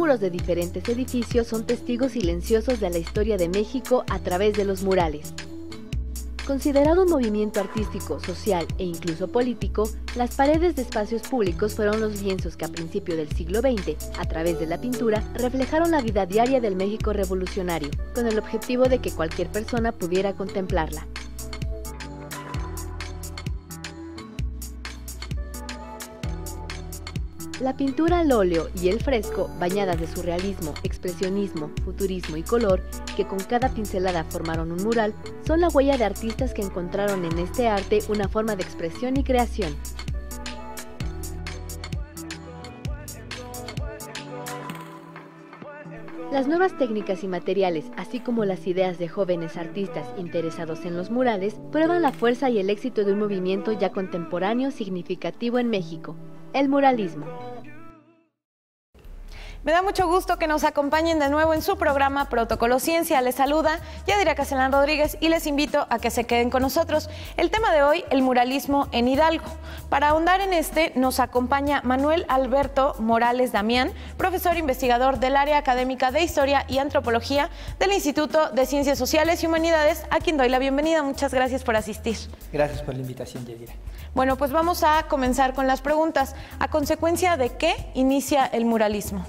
muros de diferentes edificios son testigos silenciosos de la historia de México a través de los murales. Considerado un movimiento artístico, social e incluso político, las paredes de espacios públicos fueron los lienzos que a principios del siglo XX, a través de la pintura, reflejaron la vida diaria del México revolucionario, con el objetivo de que cualquier persona pudiera contemplarla. La pintura al óleo y el fresco, bañadas de surrealismo, expresionismo, futurismo y color, que con cada pincelada formaron un mural, son la huella de artistas que encontraron en este arte una forma de expresión y creación. Las nuevas técnicas y materiales, así como las ideas de jóvenes artistas interesados en los murales, prueban la fuerza y el éxito de un movimiento ya contemporáneo significativo en México: el muralismo. Me da mucho gusto que nos acompañen de nuevo en su programa Protocolo Ciencia. Les saluda Yadira Castellán Rodríguez y les invito a que se queden con nosotros. El tema de hoy, el muralismo en Hidalgo. Para ahondar en este, nos acompaña Manuel Alberto Morales Damián, profesor investigador del área académica de Historia y Antropología del Instituto de Ciencias Sociales y Humanidades, a quien doy la bienvenida. Muchas gracias por asistir. Gracias por la invitación, Yadira. Bueno, pues vamos a comenzar con las preguntas. ¿A consecuencia de qué inicia el muralismo?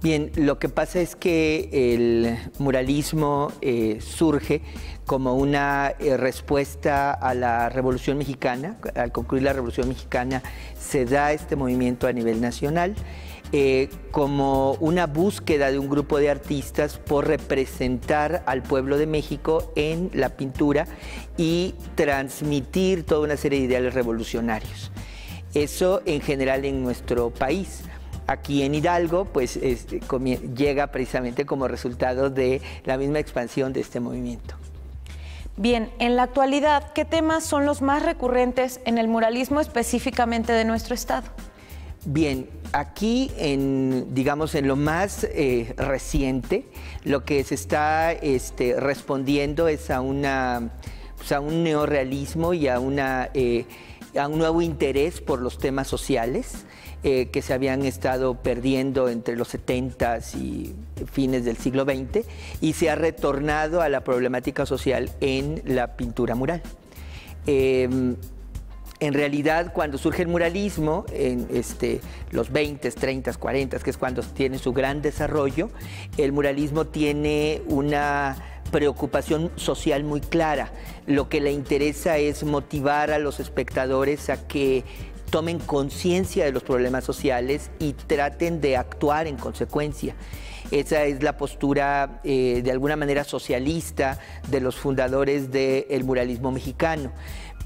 Bien, lo que pasa es que el muralismo surge como una respuesta a la Revolución Mexicana. Al concluir la Revolución Mexicana se da este movimiento a nivel nacional como una búsqueda de un grupo de artistas por representar al pueblo de México en la pintura y transmitir toda una serie de ideales revolucionarios. Eso en general en nuestro país. Aquí en Hidalgo, pues llega precisamente como resultado de la misma expansión de este movimiento. Bien, en la actualidad, ¿qué temas son los más recurrentes en el muralismo específicamente de nuestro estado? Bien, aquí digamos en lo más reciente, lo que se está respondiendo es a un neorrealismo y a un nuevo interés por los temas sociales que se habían estado perdiendo entre los 70s y fines del siglo XX, y se ha retornado a la problemática social en la pintura mural. En realidad, cuando surge el muralismo, en los 20s, 30s, 40s, que es cuando tiene su gran desarrollo, el muralismo tiene una preocupación social muy clara. Lo que le interesa es motivar a los espectadores a que tomen conciencia de los problemas sociales y traten de actuar en consecuencia. Esa es la postura, de alguna manera, socialista de los fundadores del muralismo mexicano.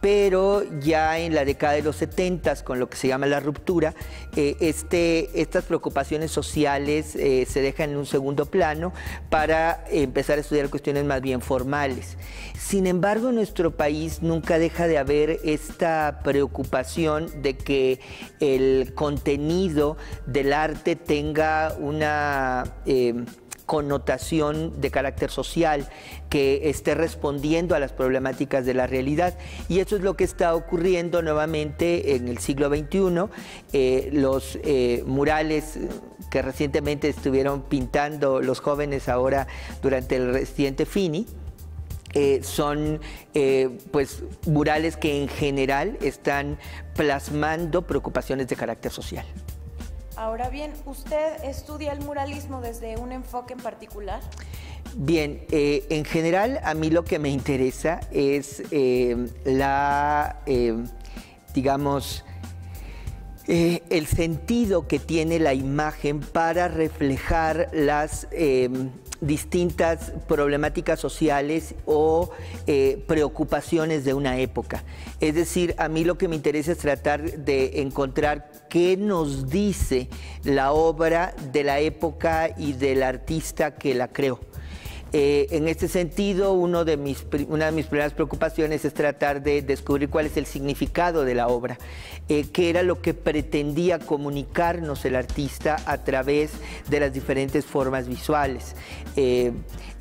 Pero ya en la década de los 70s, con lo que se llama la ruptura, estas preocupaciones sociales se dejan en un segundo plano para empezar a estudiar cuestiones más bien formales. Sin embargo, en nuestro país nunca deja de haber esta preocupación de que el contenido del arte tenga una connotación de carácter social, que esté respondiendo a las problemáticas de la realidad. Y eso es lo que está ocurriendo nuevamente en el siglo XXI. Los murales que recientemente estuvieron pintando los jóvenes ahora durante el reciente FINI, son pues murales que en general están plasmando preocupaciones de carácter social. Ahora bien, ¿usted estudia el muralismo desde un enfoque en particular? Bien, en general a mí lo que me interesa es digamos, el sentido que tiene la imagen para reflejar las distintas problemáticas sociales o preocupaciones de una época. Es decir, a mí lo que me interesa es tratar de encontrar qué nos dice la obra de la época y del artista que la creó. En este sentido, una de mis primeras preocupaciones es tratar de descubrir cuál es el significado de la obra, qué era lo que pretendía comunicarnos el artista a través de las diferentes formas visuales.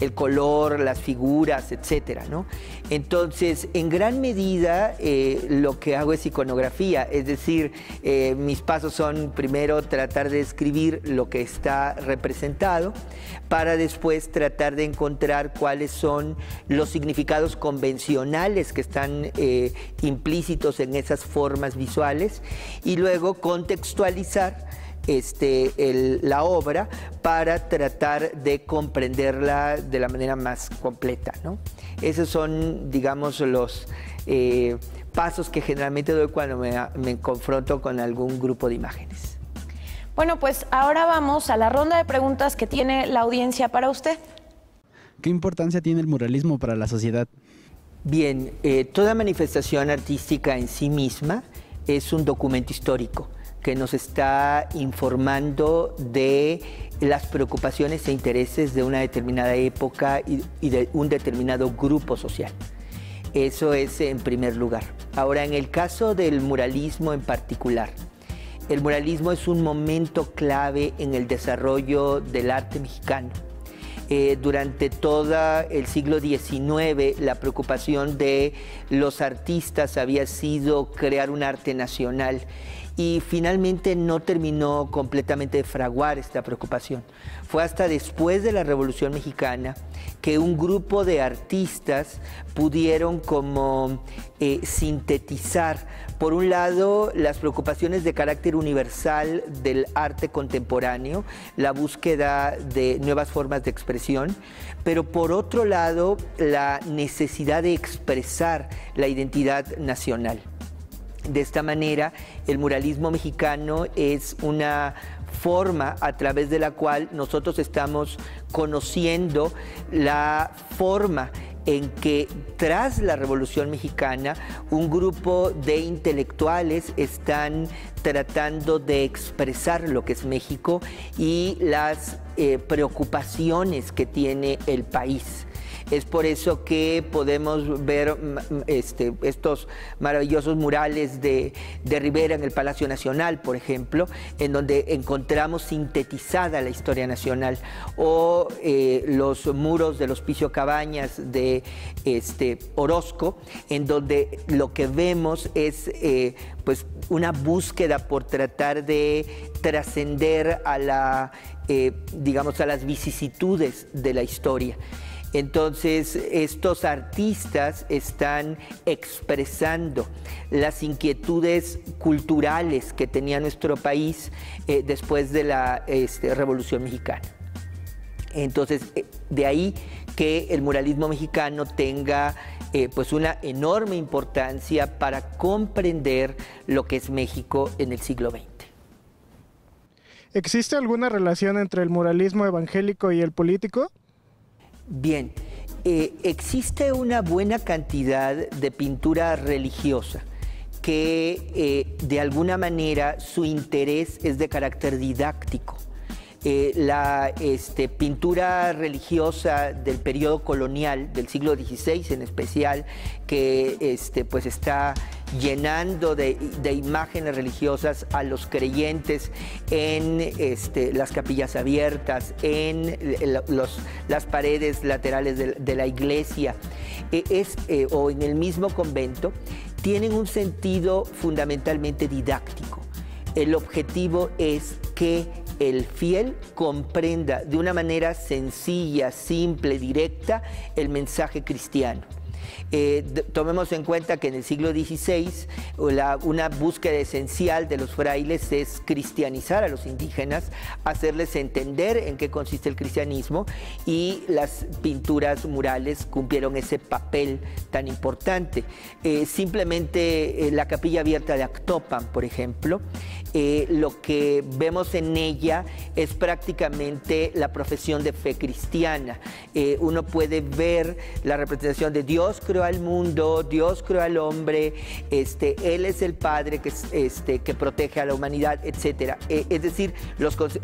el color, las figuras, etcétera, ¿no? Entonces, en gran medida, lo que hago es iconografía, es decir, mis pasos son primero tratar de describir lo que está representado, para después tratar de encontrar cuáles son los significados convencionales que están implícitos en esas formas visuales, y luego contextualizar la obra para tratar de comprenderla de la manera más completa, ¿no? Esos son, digamos, los pasos que generalmente doy cuando me confronto con algún grupo de imágenes. Bueno, pues ahora vamos a la ronda de preguntas que tiene la audiencia para usted. ¿Qué importancia tiene el muralismo para la sociedad? Bien, toda manifestación artística en sí misma es un documento histórico que nos está informando de las preocupaciones e intereses de una determinada época y de un determinado grupo social. Eso es en primer lugar. Ahora, en el caso del muralismo en particular, el muralismo es un momento clave en el desarrollo del arte mexicano. Durante todo el siglo XIX, la preocupación de los artistas había sido crear un arte nacional, y finalmente no terminó completamente de fraguar esta preocupación. Fue hasta después de la Revolución Mexicana que un grupo de artistas pudieron como sintetizar, por un lado, las preocupaciones de carácter universal del arte contemporáneo, la búsqueda de nuevas formas de expresión, pero por otro lado, la necesidad de expresar la identidad nacional. De esta manera, el muralismo mexicano es una forma a través de la cual nosotros estamos conociendo la forma en que tras la Revolución Mexicana un grupo de intelectuales están tratando de expresar lo que es México y las preocupaciones que tiene el país. Es por eso que podemos ver estos maravillosos murales de Rivera en el Palacio Nacional, por ejemplo, en donde encontramos sintetizada la historia nacional, o los muros del Hospicio Cabañas de Orozco, en donde lo que vemos es pues una búsqueda por tratar de trascender a digamos, a las vicisitudes de la historia. Entonces, estos artistas están expresando las inquietudes culturales que tenía nuestro país después de la Revolución Mexicana. Entonces, de ahí que el muralismo mexicano tenga pues una enorme importancia para comprender lo que es México en el siglo XX. ¿Existe alguna relación entre el muralismo evangélico y el político? Bien, existe una buena cantidad de pintura religiosa que de alguna manera su interés es de carácter didáctico. La pintura religiosa del periodo colonial, del siglo XVI en especial, que pues está llenando de imágenes religiosas a los creyentes en las capillas abiertas, en las paredes laterales de la iglesia, o en el mismo convento, tienen un sentido fundamentalmente didáctico. El objetivo es que el fiel comprenda de una manera sencilla, simple, directa, el mensaje cristiano. Tomemos en cuenta que en el siglo XVI una búsqueda esencial de los frailes es cristianizar a los indígenas, hacerles entender en qué consiste el cristianismo, y las pinturas murales cumplieron ese papel tan importante. Simplemente la capilla abierta de Actopan, por ejemplo, lo que vemos en ella es prácticamente la profesión de fe cristiana. Uno puede ver la representación de Dios Dios creó al mundo, Dios creó al hombre, Él es el Padre que protege a la humanidad, etc. Es decir,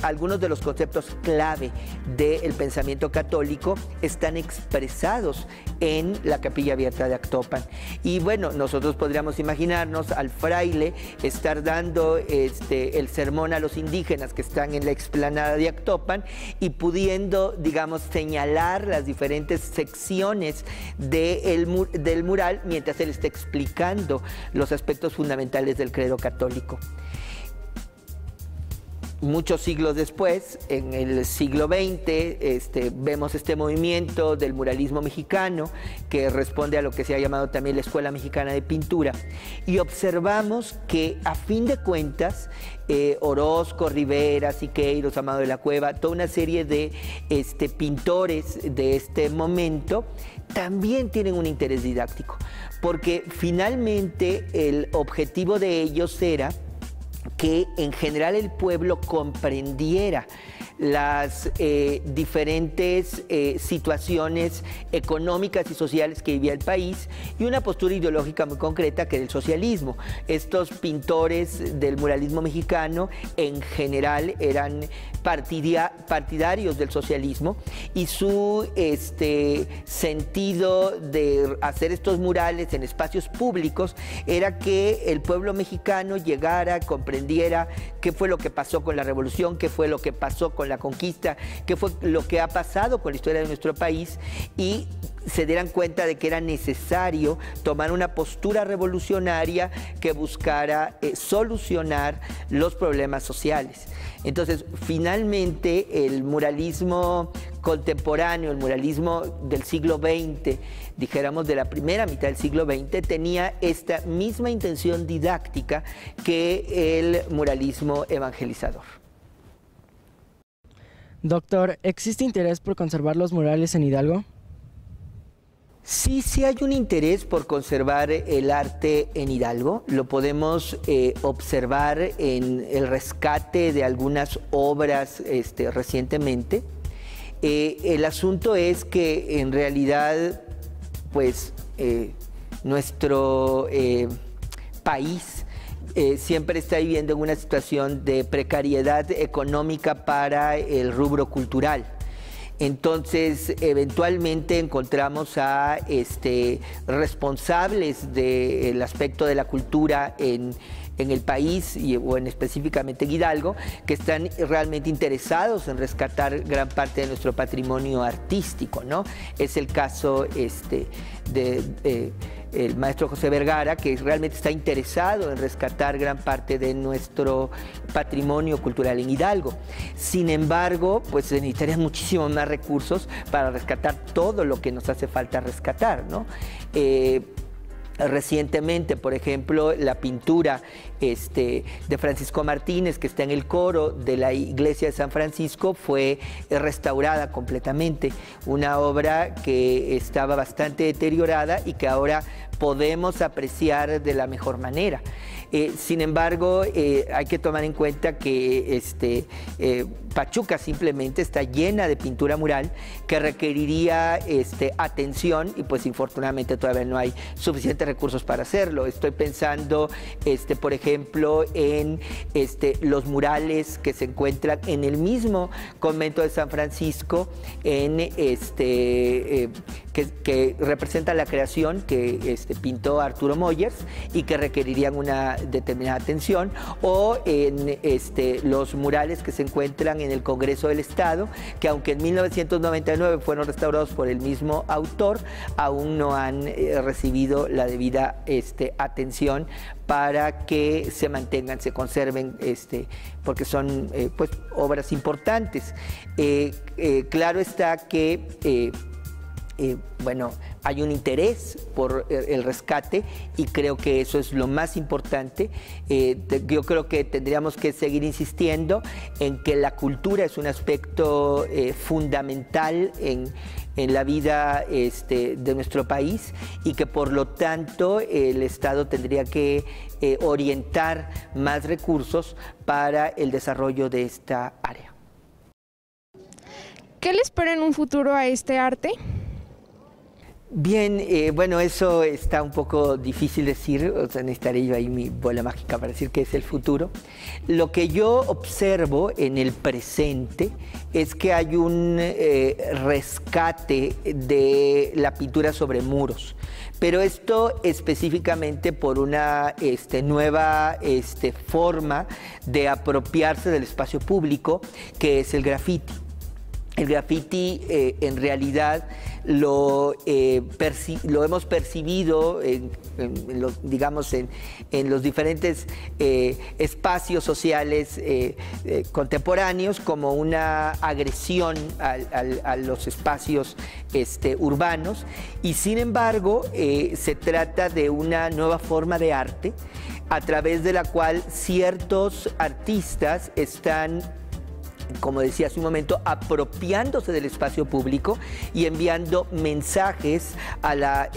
algunos de los conceptos clave del pensamiento católico están expresados en la Capilla Abierta de Actopan. Y bueno, nosotros podríamos imaginarnos al fraile estar dando el sermón a los indígenas que están en la explanada de Actopan y pudiendo, digamos, señalar las diferentes secciones del mural mientras él está explicando los aspectos fundamentales del credo católico. Muchos siglos después, en el siglo XX, vemos este movimiento del muralismo mexicano que responde a lo que se ha llamado también la Escuela Mexicana de Pintura, y observamos que a fin de cuentas Orozco, Rivera, Siqueiros, Amado de la Cueva, toda una serie de pintores de este momento también tienen un interés didáctico, porque finalmente el objetivo de ellos era que en general el pueblo comprendiera las diferentes situaciones económicas y sociales que vivía el país y una postura ideológica muy concreta que era el socialismo. Estos pintores del muralismo mexicano en general eran partidarios del socialismo y su sentido de hacer estos murales en espacios públicos era que el pueblo mexicano llegara, comprendiera qué fue lo que pasó con la revolución, qué fue lo que pasó con la conquista, qué fue lo que ha pasado con la historia de nuestro país y se dieran cuenta de que era necesario tomar una postura revolucionaria que buscara solucionar los problemas sociales. Entonces, finalmente, el muralismo contemporáneo, el muralismo del siglo XX, dijéramos de la primera mitad del siglo XX, tenía esta misma intención didáctica que el muralismo evangelizador. Doctor, ¿existe interés por conservar los murales en Hidalgo? Sí, sí hay un interés por conservar el arte en Hidalgo. Lo podemos observar en el rescate de algunas obras recientemente. El asunto es que en realidad, pues, nuestro país siempre está viviendo en una situación de precariedad económica para el rubro cultural. Entonces, eventualmente encontramos a responsables del aspecto de la cultura en el país o específicamente en Hidalgo, que están realmente interesados en rescatar gran parte de nuestro patrimonio artístico, ¿no? Es el caso el maestro José Vergara, que realmente está interesado en rescatar gran parte de nuestro patrimonio cultural en Hidalgo. Sin embargo, pues se necesitarían muchísimos más recursos para rescatar todo lo que nos hace falta rescatar, ¿no? Recientemente, por ejemplo, la pintura de Francisco Martínez, que está en el coro de la iglesia de San Francisco, fue restaurada completamente. Una obra que estaba bastante deteriorada y que ahora podemos apreciar de la mejor manera. Sin embargo, hay que tomar en cuenta que Pachuca simplemente está llena de pintura mural que requeriría atención y pues infortunadamente todavía no hay suficientes recursos para hacerlo. Estoy pensando, por ejemplo, en los murales que se encuentran en el mismo convento de San Francisco, que representa la creación que pintó Arturo Moyers y que requerirían una determinada atención, o en los murales que se encuentran en el Congreso del Estado, que aunque en 1999 fueron restaurados por el mismo autor, aún no han recibido la debida atención para que se mantengan, se conserven, porque son pues, obras importantes. Claro está que bueno, hay un interés por el rescate y creo que eso es lo más importante. Yo creo que tendríamos que seguir insistiendo en que la cultura es un aspecto fundamental en la vida de nuestro país y que por lo tanto el Estado tendría que orientar más recursos para el desarrollo de esta área. ¿Qué le espera en un futuro a este arte? Bien, bueno, eso está un poco difícil decir, o sea, necesitaré yo ahí mi bola mágica para decir qué es el futuro. Lo que yo observo en el presente es que hay un rescate de la pintura sobre muros, pero esto específicamente por una nueva forma de apropiarse del espacio público, que es el graffiti. El graffiti en realidad lo hemos percibido digamos en los diferentes espacios sociales contemporáneos como una agresión a los espacios urbanos, y sin embargo se trata de una nueva forma de arte a través de la cual ciertos artistas están, como decía hace un momento, apropiándose del espacio público y enviando mensajes a la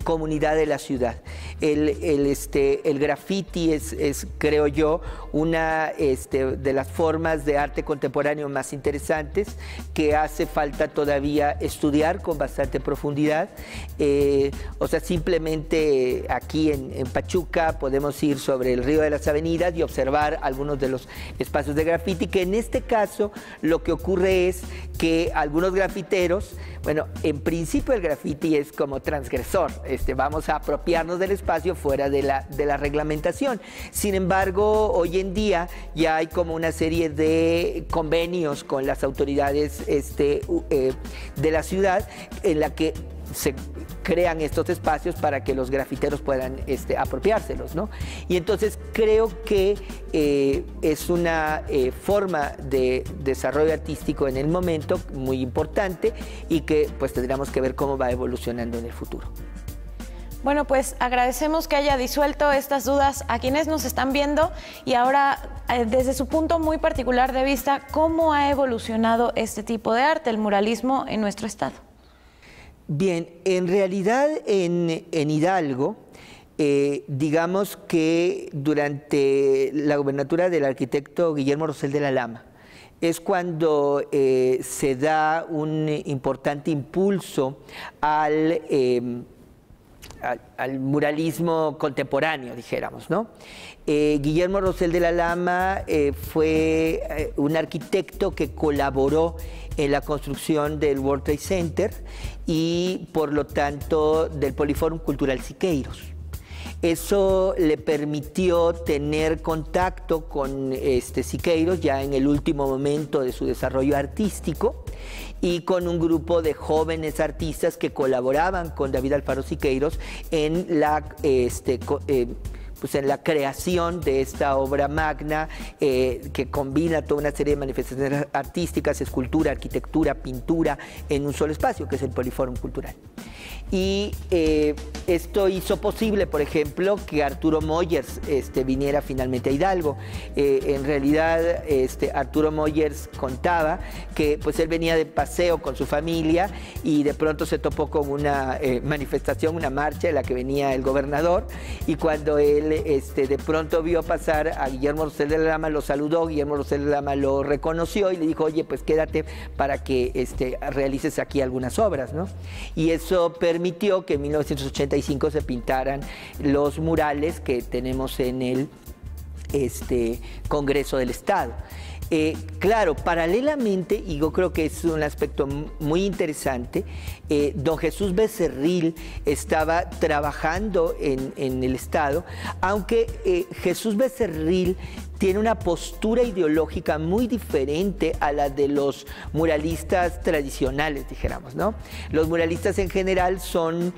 comunidad de la ciudad. El graffiti es, creo yo, una de las formas de arte contemporáneo más interesantes que hace falta todavía estudiar con bastante profundidad. O sea, simplemente aquí en Pachuca podemos ir sobre el río de las Avenidas y observar algunos de los espacios de graffiti, que en este caso lo que ocurre es que algunos grafiteros, bueno, en principio el graffiti es como transgresor, vamos a apropiarnos del espacio fuera de la reglamentación. Sin embargo, hoy en día ya hay como una serie de convenios con las autoridades de la ciudad en la que se crean estos espacios para que los grafiteros puedan apropiárselos, ¿no? Y entonces creo que es una forma de desarrollo artístico en el momento muy importante y que pues tendríamos que ver cómo va evolucionando en el futuro. Bueno, pues agradecemos que haya disuelto estas dudas a quienes nos están viendo, y ahora, desde su punto muy particular de vista, ¿cómo ha evolucionado este tipo de arte, el muralismo, en nuestro estado? Bien, en realidad en Hidalgo, digamos que durante la gubernatura del arquitecto Guillermo Rosell de la Lama, es cuando se da un importante impulso al muralismo contemporáneo, dijéramos, ¿no? Guillermo Rosell de la Lama fue un arquitecto que colaboró en la construcción del World Trade Center y, por lo tanto, del Poliforum Cultural Siqueiros. Eso le permitió tener contacto con Siqueiros ya en el último momento de su desarrollo artístico, y con un grupo de jóvenes artistas que colaboraban con David Alfaro Siqueiros en la en la creación de esta obra magna que combina toda una serie de manifestaciones artísticas, escultura, arquitectura, pintura, en un solo espacio, que es el Poliforum Cultural. Y esto hizo posible, por ejemplo, que Arturo Moyers viniera finalmente a Hidalgo. En realidad, Arturo Moyers contaba que pues él venía de paseo con su familia y de pronto se topó con una manifestación, una marcha en la que venía el gobernador, y cuando él de pronto vio pasar a Guillermo Rosell de la Lama, lo saludó, Guillermo Rosell de la Lama lo reconoció y le dijo: oye, pues quédate para que realices aquí algunas obras, ¿no? Y eso permitió que en 1985 se pintaran los murales que tenemos en el Congreso del Estado. Claro, paralelamente, y yo creo que es un aspecto muy interesante, don Jesús Becerril estaba trabajando en el Estado, aunque Jesús Becerril tiene una postura ideológica muy diferente a la de los muralistas tradicionales, dijéramos, ¿no? Los muralistas en general son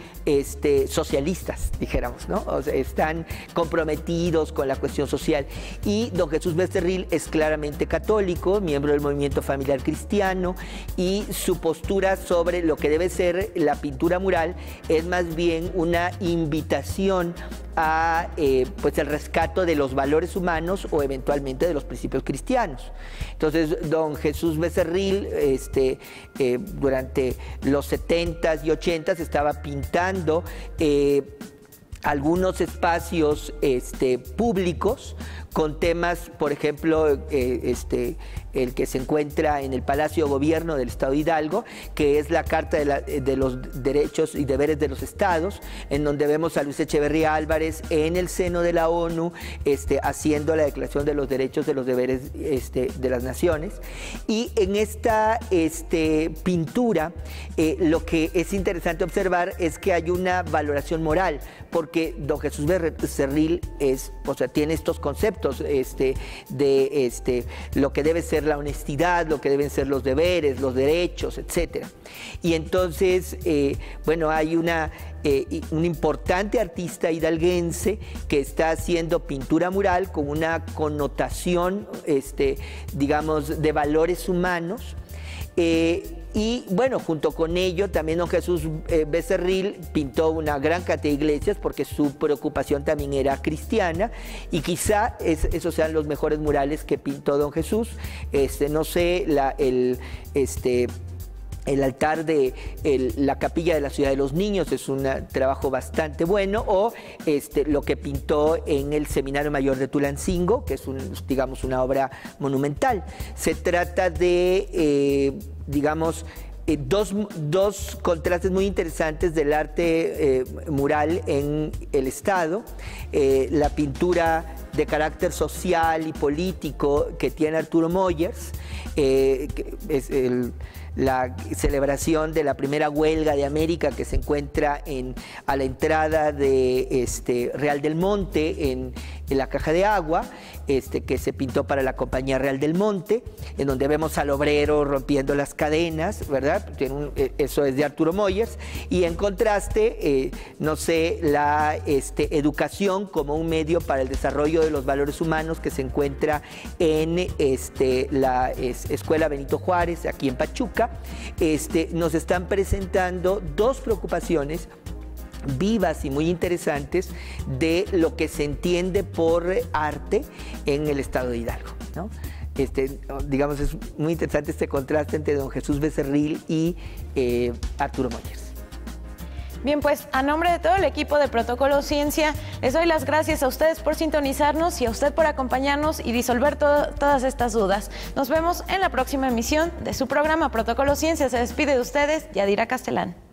socialistas, dijéramos, ¿no? O sea, están comprometidos con la cuestión social. Y don Jesús Becerril es claramente católico, miembro del movimiento familiar cristiano, y su postura sobre lo que debe ser la pintura mural es más bien una invitación a pues el rescate de los valores humanos o eventualmente de los principios cristianos. Entonces, don Jesús Becerril durante los 70s y 80s estaba pintando algunos espacios públicos con temas, por ejemplo, el que se encuentra en el Palacio de Gobierno del Estado de Hidalgo, que es la Carta de los Derechos y Deberes de los Estados, en donde vemos a Luis Echeverría Álvarez en el seno de la ONU haciendo la Declaración de los Derechos y los Deberes de las Naciones. Y en esta pintura lo que es interesante observar es que hay una valoración moral, porque don Jesús Becerril tiene estos conceptos de lo que debe ser la honestidad, lo que deben ser los deberes, los derechos, etcétera. Y entonces, bueno, hay un importante artista hidalguense que está haciendo pintura mural con una connotación, digamos, de valores humanos. Y bueno, junto con ello también don Jesús Becerril pintó una gran cantidad de iglesias porque su preocupación también era cristiana, y quizá esos sean los mejores murales que pintó don Jesús. No sé, el altar de la capilla de la Ciudad de los Niños es un trabajo bastante bueno, o lo que pintó en el Seminario Mayor de Tulancingo, que es digamos, una obra monumental. Se trata de, digamos, dos contrastes muy interesantes del arte mural en el Estado. La pintura de carácter social y político que tiene Arturo Moyers, que es la celebración de la primera huelga de América, que se encuentra a la entrada de Real del Monte, en la caja de agua, que se pintó para la Compañía Real del Monte, en donde vemos al obrero rompiendo las cadenas, ¿verdad? Eso es de Arturo Moyers. Y en contraste, no sé, la educación como un medio para el desarrollo de los valores humanos, que se encuentra en la Escuela Benito Juárez, aquí en Pachuca. Nos están presentando dos preocupaciones vivas y muy interesantes de lo que se entiende por arte en el Estado de Hidalgo, ¿no? Digamos, es muy interesante este contraste entre don Jesús Becerril y Arturo Moyers. Bien, pues a nombre de todo el equipo de Protocolo Ciencia, les doy las gracias a ustedes por sintonizarnos y a usted por acompañarnos y disolver todas estas dudas. Nos vemos en la próxima emisión de su programa Protocolo Ciencia. Se despide de ustedes Yadira Castelán.